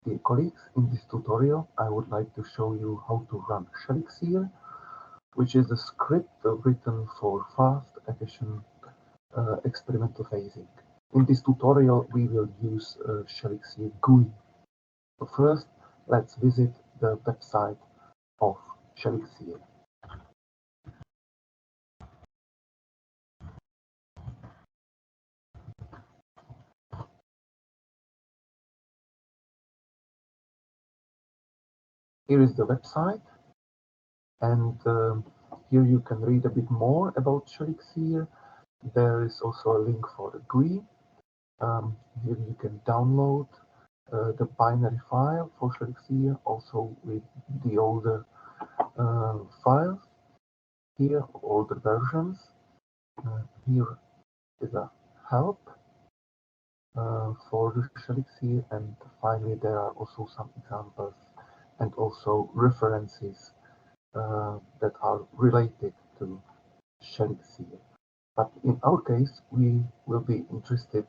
Dear colleagues, in this tutorial I would like to show you how to run SHELIXIR, which is a script written for fast, efficient experimental phasing. In this tutorial we will use SHELIXIR GUI. So first, let's visit the website of SHELIXIR. Here is the website, and here you can read a bit more about SHELIXIR. There is also a link for the GUI. Here you can download the binary file for SHELIXIR, also with the older files. Here, older versions. Here is a help for the SHELIXIR, and finally there are also some examples and also references that are related to SHELIXIR. But in our case, we will be interested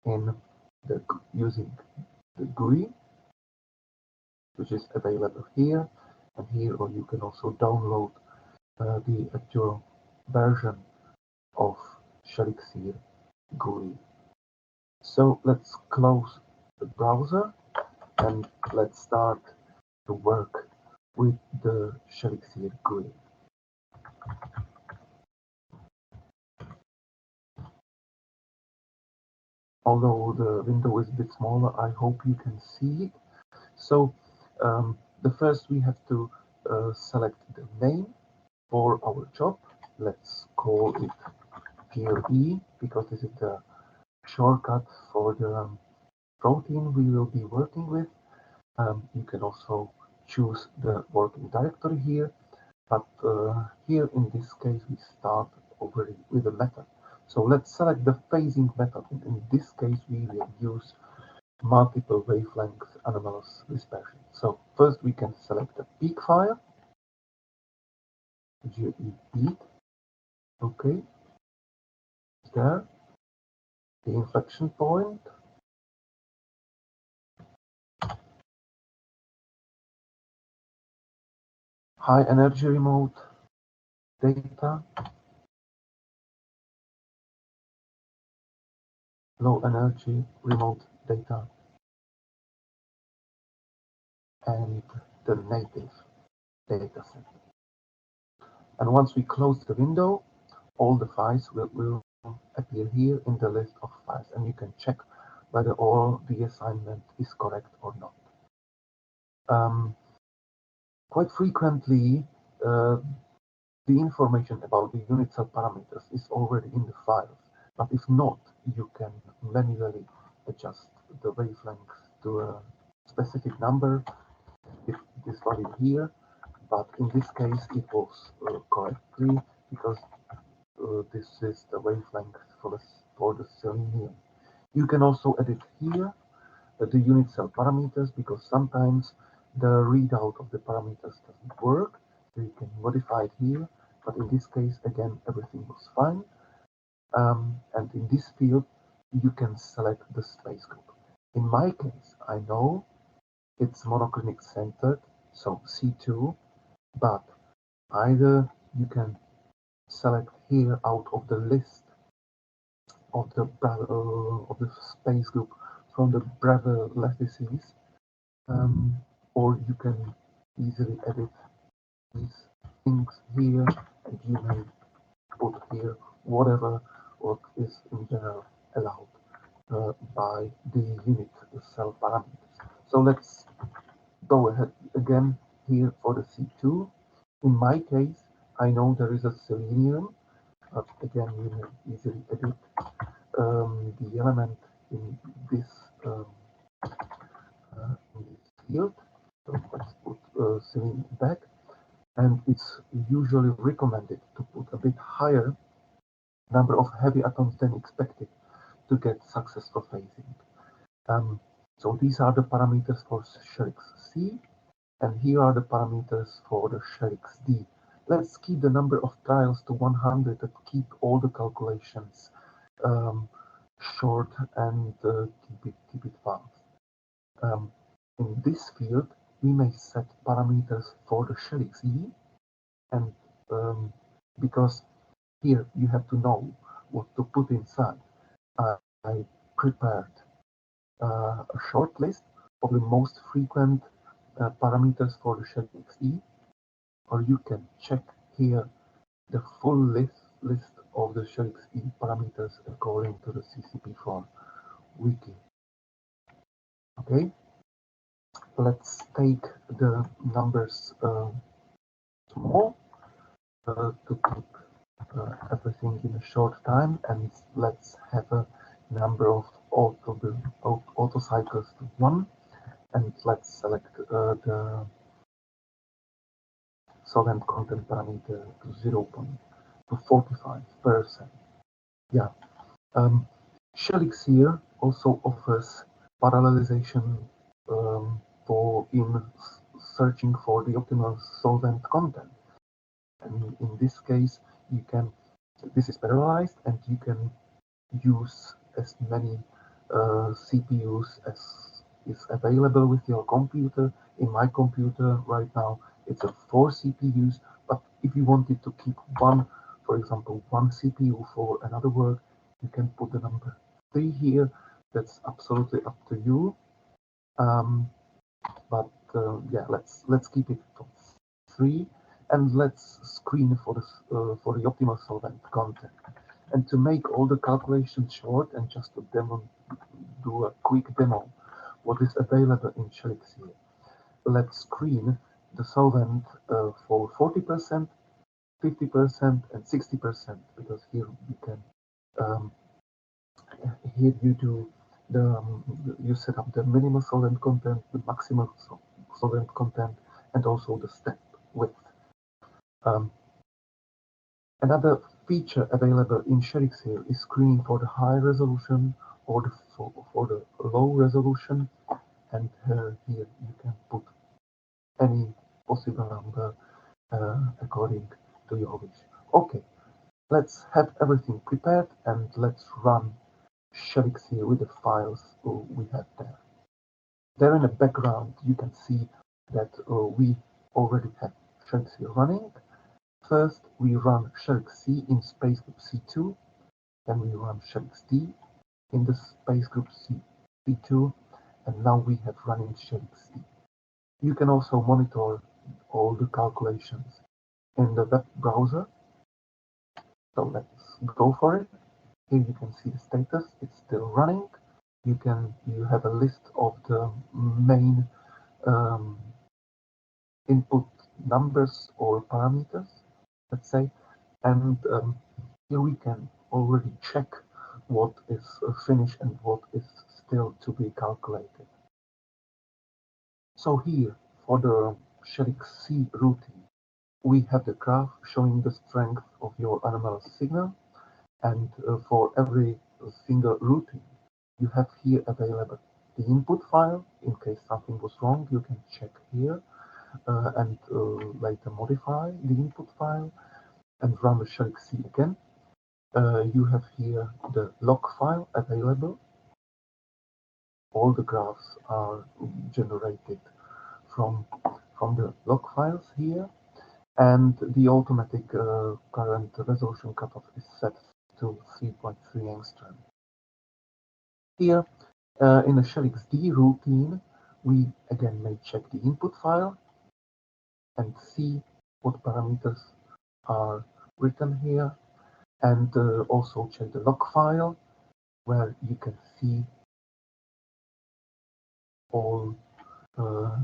in using the GUI, which is available here, and here, or you can also download the actual version of SHELIXIR GUI. So let's close the browser and let's start to work with the SHELIXIR GUI. Although the window is a bit smaller, I hope you can see it. So the first we have to select the name for our job. Let's call it GerE because this is the shortcut for the protein we will be working with. You can also choose the working directory here, but here in this case we start already with a method. So let's select the phasing method. In this case we will use multiple wavelength anomalous dispersion. So first we can select the peak file, GE peak, okay, there, the inflection point, high energy remote data, low energy remote data, and the native dataset. And once we close the window, all the files will appear here in the list of files, and you can check whether all the assignment is correct or not. Quite frequently, the information about the unit cell parameters is already in the files, but if not, you can manually adjust the wavelength to a specific number if it is valid here, but in this case it was correctly because this is the wavelength for the selenium. You can also edit here the unit cell parameters because sometimes the readout of the parameters doesn't work, so you can modify it here, but in this case again everything was fine. And in this field you can select the space group. In my case I know it's monoclinic centered, so C2, but either you can select here out of the list of the space group from the Breve lattices, or you can easily edit these things here, and you may put here whatever what is in general allowed by the unit cell parameters. So let's go ahead again here for the C2. In my case, I know there is a selenium, but again, you may easily edit the element in this field. So let's put selenium back, and it's usually recommended to put a bit higher number of heavy atoms than expected to get successful phasing. So these are the parameters for SHELIX-C, and here are the parameters for the SHELIX-D. Let's keep the number of trials to 100 and keep all the calculations short and keep it fast. In this field, we may set parameters for the SHELIXIR, and because here you have to know what to put inside, I prepared a short list of the most frequent parameters for the SHELIXIR, or you can check here the full list of the SHELIXIR parameters according to the CCP4 wiki. Okay, let's take the numbers small to keep everything in a short time, and let's have a number of auto cycles to 1, and let's select the solvent content parameter to 45%. Yeah. SHELIXIR also offers parallelization in searching for the optimal solvent content. And in this case, this is parallelized, and you can use as many CPUs as is available with your computer. In my computer right now, it's a 4 CPUs, but if you wanted to keep one, for example, one CPU for another work, you can put the number 3 here. That's absolutely up to you. Yeah, let's keep it for 3, and let's screen for the optimal solvent content. And to make all the calculations short, and just to do a quick demo what is available in SHELIXIR, let's screen the solvent for 40%, 50%, and 60%, because here we can here you do you set up the minimal solvent content, the maximal solvent content, and also the step width. Another feature available in SHELIXIR is screening for the high resolution or for the low resolution, and here you can put any possible number according to your wish. Okay, let's have everything prepared, and let's run SHELIXIR with the files we have there. There in the background, you can see that we already have SHELIXIR running. First, we run SHELIXC in space group C2, then we run SHELIXD in the space group C2, and now we have running SHELIXC. You can also monitor all the calculations in the web browser. So let's go for it. Here you can see the status, it's still running. You have a list of the main input numbers or parameters, let's say, and here we can already check what is finished and what is still to be calculated. So here, for the SHELIXC routine, we have the graph showing the strength of your anomalous signal, and for every single routine, you have here available the input file. In case something was wrong, you can check here and later modify the input file and run the SHELIXC again. You have here the log file available. All the graphs are generated from the log files here, and the automatic current resolution cutoff is set to 3.3 angstrom. Here, in the SHELIXD routine, we again may check the input file and see what parameters are written here, and also check the log file, where you can see all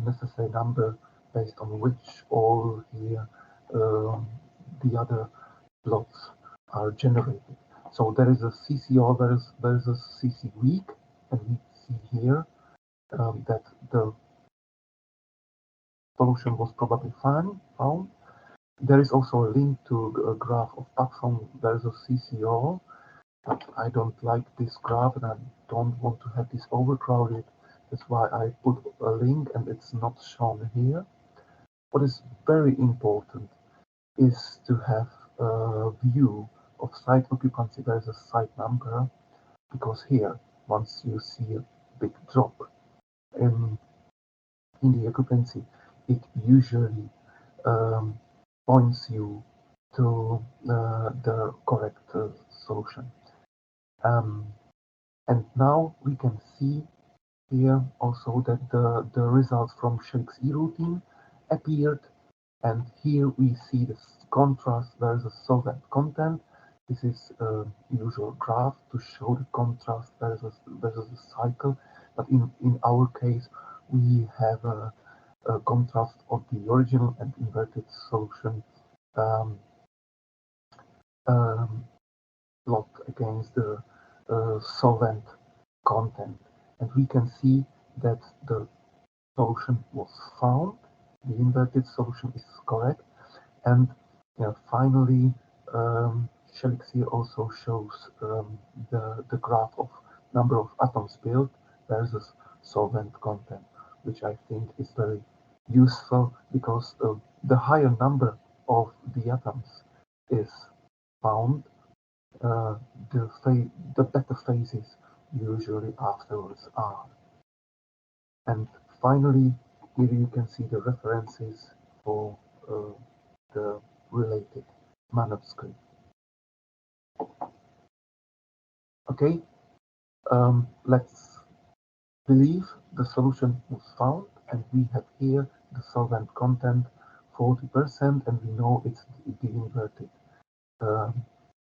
necessary number based on which all here the other plots are generated. So there is a CCO, there is a CC week, and we see here that the solution was probably found. There is also a link to a graph of platform. There is a CCO, but I don't like this graph, and I don't want to have this overcrowded. That's why I put a link, and it's not shown here. What is very important is to have a view of site occupancy versus site number, because here, once you see a big drop in in the occupancy, it usually um, points you to the correct solution. Um, and now we can see here also that the results from SHELIXIR routine appeared, and here we see the contrast versus solvent content. This is a usual graph to show the contrast versus the cycle, but in our case we have a contrast of the original and inverted solution um, um, plot against the solvent content, and we can see that the solution was found, the inverted solution is correct, and finally SHELIXIR also shows the graph of number of atoms built versus solvent content, which I think is very useful because the higher number of the atoms is found, uh, the better phases usually afterwards are. And finally, here you can see the references for the related manuscript. Okay, let's believe the solution was found, and we have here the solvent content 40%, and we know it's the inverted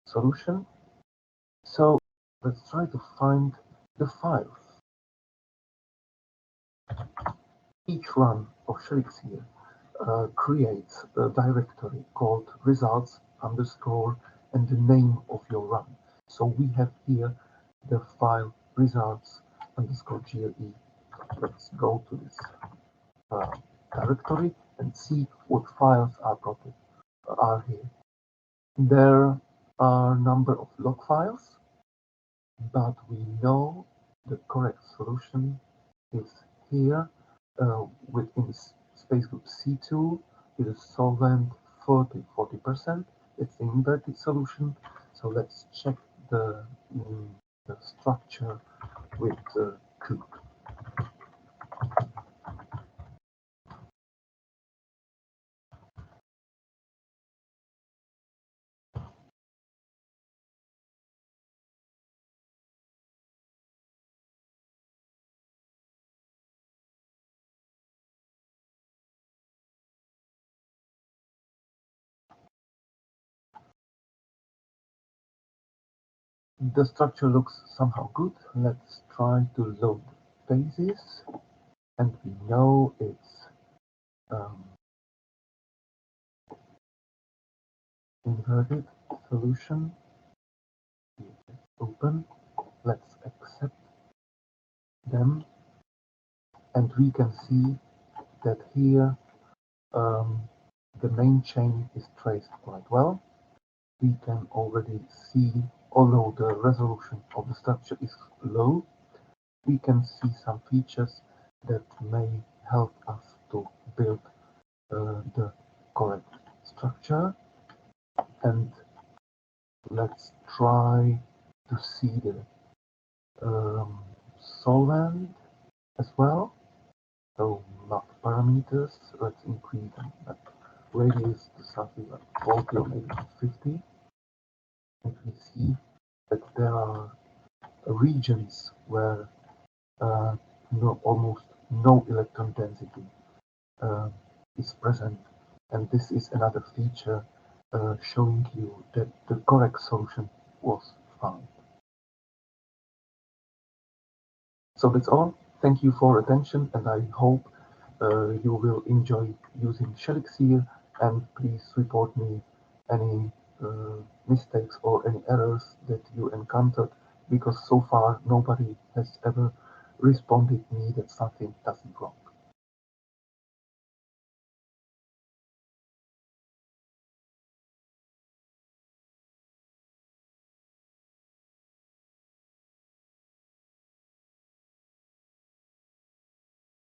solution. So let's try to find the files. Each run of SHELIXIR creates a directory called results underscore and the name of your run. So we have here the file results underscore GerE. Let's go to this directory and see what files are here. There are a number of log files, but we know the correct solution is here within space group C2 with a solvent 40%. It's the inverted solution. So let's check the structure with the cube. The structure looks somehow good. Let's try to load phases, and we know it's inverted solution. Let's open. Let's accept them, and we can see that here the main chain is traced quite well. We can already see, although the resolution of the structure is low, we can see some features that may help us to build the correct structure. And let's try to see the solvent as well. So map parameters, let's increase them. Radius to something like 40 or maybe 50. And we see that there are regions where almost no electron density is present, and this is another feature showing you that the correct solution was found. So that's all. Thank you for attention, and I hope you will enjoy using SHELIXIR, and please report me any mistakes or any errors that you encountered, because so far nobody has ever responded me that something doesn't wrong.